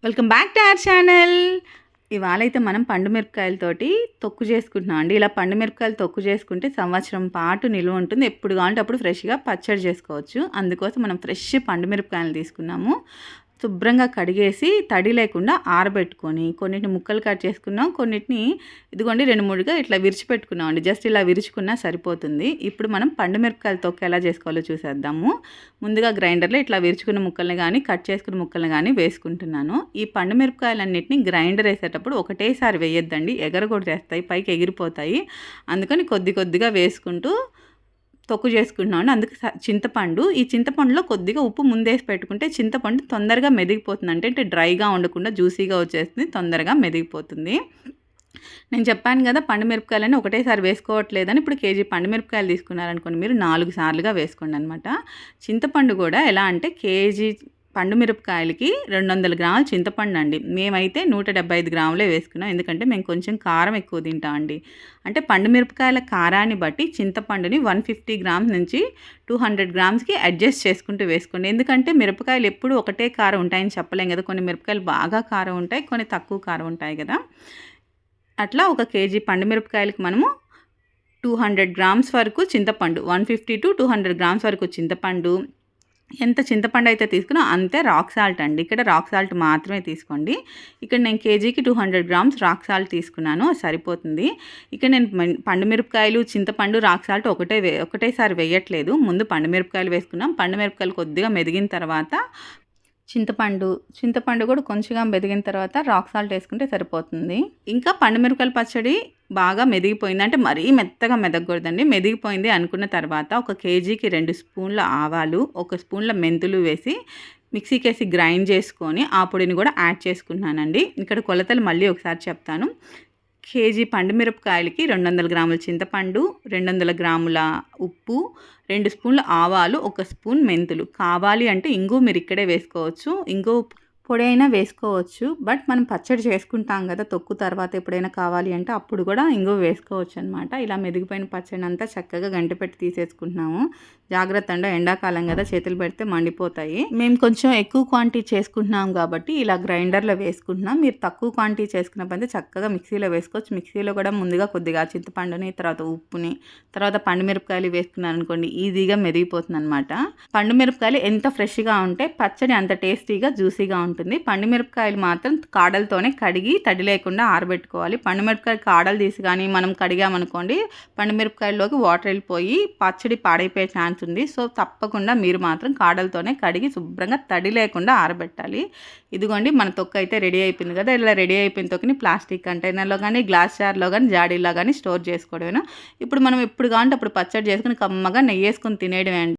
Welcome back to our channel. ఇవాళ అయితే మనం పండు మిరపకాయలతోటి తొక్కు చేసుకుంటున్నాం అండి. ఇలా పండు మిరపకాయలు తొక్కు చేసుకుంటే సంవత్సరం పాటు నిల్వ ఉంటుంది. ఎప్పుడు కావాలంటే అప్పుడు ఫ్రెష్గా పచ్చడి చేసుకోవచ్చు. అందుకోసం మనం ఫ్రెష్ పండు మిరపకాయలు తీసుకున్నాము. శుభ్రంగా కడిగేసి తడి లేకుండా ఆరబెట్టుకొని కొన్నిటిని ముక్కలు కట్ చేసుకున్నాం, కొన్నిటిని ఇదిగోండి 2-3గా ఇట్లా విరిచిపెట్టుకున్నాం అండి. జస్ట్ ఇలా విరుచుకున్నా సరిపోతుంది. ఇప్పుడు మనం పండు మిరపకాయల తొక్కు ఎలా చేసుకోవాలో చూసేద్దాము. ముందుగా గ్రైండర్లో ఇట్లా విరుచుకున్న ముక్కల్ని కానీ కట్ చేసుకున్న ముక్కల్ని కానీ వేసుకుంటున్నాను. ఈ పండు మిరపకాయలన్నింటినీ గ్రైండర్ వేసేటప్పుడు ఒకటేసారి వేయొద్దండి, ఎగరగొట్టేస్తాయి, పైకి ఎగిరిపోతాయి. అందుకని కొద్ది కొద్దిగా వేసుకుంటూ తొక్కు చేసుకుంటున్నాను. అందుకే ఈ చింతపండులో కొద్దిగా ఉప్పు ముందేసి పెట్టుకుంటే చింతపండు తొందరగా మెదిగిపోతుంది. అంటే డ్రైగా ఉండకుండా జ్యూసీగా వచ్చేస్తుంది, తొందరగా మెదిగిపోతుంది. నేను చెప్పాను కదా పండు మిరపకాయలని ఒకటేసారి వేసుకోవట్లేదని. ఇప్పుడు కేజీ పండు మిరపకాయలు తీసుకున్నారనుకోండి, మీరు 4 సార్లుగా వేసుకోండి అనమాట. చింతపండు కూడా ఎలా అంటే కేజీ పండు మిరపకాయలకి 200 గ్రాముల చింతపండు అండి. మేమైతే 175 గ్రాములే వేసుకున్నాం, ఎందుకంటే మేము కొంచెం కారం ఎక్కువ తింటాం అండి. అంటే పండు మిరపకాయల కారాన్ని బట్టి చింతపండుని 150 గ్రామ్స్ నుంచి 200 గ్రామ్స్కి అడ్జస్ట్ చేసుకుంటూ వేసుకోండి. ఎందుకంటే మిరపకాయలు ఎప్పుడు ఒకటే కారం ఉంటాయని చెప్పలేం కదా. కొన్ని మిరపకాయలు బాగా కారం ఉంటాయి, కొన్ని తక్కువ కారం ఉంటాయి కదా. అట్లా ఒక కేజీ పండు మిరపకాయలకి మనము 200 గ్రామ్స్ వరకు చింతపండు, 150 to 200 గ్రామ్స్ వరకు చింతపండు, ఎంత చింతపండు అయితే తీసుకున్నా అంతే రాక్ సాల్ట్ అండి. ఇక్కడ రాక్ సాల్ట్ మాత్రమే తీసుకోండి. ఇక్కడ నేను కేజీకి 200 గ్రామ్స్ రాక్ సాల్ట్ తీసుకున్నాను, సరిపోతుంది. ఇక్కడ నేను పండు మిరపకాయలు, చింతపండు, రాక్ సాల్ట్ ఒకటేసారి వేయట్లేదు. ముందు పండు మిరపకాయలు వేసుకున్నాం. పండు మిరపకాయలు కొద్దిగా మెదిగిన తర్వాత చింతపండు కూడా కొంచెంగా మెదిగిన తర్వాత రాక్ సాల్ట్ వేసుకుంటే సరిపోతుంది. ఇంకా పండు మిరపకాయల పచ్చడి బాగా మెదిగిపోయింది, అంటే మరీ మెత్తగా మెదగకూడదండి. మెదిగిపోయింది అనుకున్న తర్వాత ఒక కేజీకి 2 స్పూన్ల ఆవాలు, 1 స్పూన్ల మెంతులు వేసి మిక్సీకేసి గ్రైండ్ చేసుకొని ఆ పొడిని కూడా యాడ్ చేసుకుంటున్నానండి. ఇక్కడ కొలతలు మళ్ళీ ఒకసారి చెప్తాను. కేజీ పండు మిరపకాయలకి 200 గ్రాముల చింతపండు, 200 గ్రాముల ఉప్పు, 2 స్పూన్ల ఆవాలు, 1 స్పూన్ మెంతులు. కావాలి అంటే ఇంగువ మీరు ఇక్కడే వేసుకోవచ్చు, ఇంగువ పొడి అయినా వేసుకోవచ్చు. బట్ మనం పచ్చడి చేసుకుంటాం కదా తొక్కు తర్వాత, ఎప్పుడైనా కావాలి అంటే అప్పుడు కూడా ఇంగువ వేసుకోవచ్చు అనమాట. ఇలా మెదిగిపోయిన పచ్చడి అంతా చక్కగా గంటె పెట్టి తీసేసుకుంటున్నాము. జాగ్రత్త అండి, ఎండాకాలం కదా, చేతులు పెడితే మండిపోతాయి. మేము కొంచెం ఎక్కువ క్వాంటిటీ చేసుకుంటున్నాం కాబట్టి ఇలా గ్రైండర్లో వేసుకుంటున్నాం. మీరు తక్కువ క్వాంటిటీ చేసుకున్నప్పుడు చక్కగా మిక్సీలో వేసుకోవచ్చు. మిక్సీలో కూడా ముందుగా కొద్దిగా చింతపండుని, తర్వాత ఉప్పుని, తర్వాత పండు మిరపకాయలు వేసుకున్నారు అనుకోండి, ఈజీగా మెదిగిపోతుంది అనమాట. పండు మిరపకాయలు ఎంత ఫ్రెష్గా ఉంటే పచ్చడి అంత టేస్టీగా జ్యూసీగా ఉంటుంది. పండు మిరపకాయలు మాత్రం కాడలతోనే కడిగి తడి లేకుండా ఆరబెట్టుకోవాలి. పండు మిరపకాయలు కాడలు తీసి కానీ మనం కడిగామనుకోండి, పండు మిరపకాయల్లోకి వాటర్ వెళ్ళిపోయి పచ్చడి పాడైపోయే ఛాన్స్ ఉంది. సో తప్పకుండా మీరు మాత్రం కాడలతోనే కడిగి శుభ్రంగా తడి లేకుండా ఆరబెట్టాలి. ఇదిగోండి మన తొక్కు అయితే రెడీ అయిపోయింది కదా. ఇలా రెడీ అయిపోయిన తొక్కుని ప్లాస్టిక్ కంటైనర్లో కానీ, గ్లాస్ జార్లో కానీ, జాడీలో కానీ స్టోర్ చేసుకోవడమేనా. ఇప్పుడు మనం ఎప్పుడు కావాలంటే అప్పుడు పచ్చడి చేసుకుని కమ్మగా నెయ్యి వేసుకొని తినేయడమే అండి.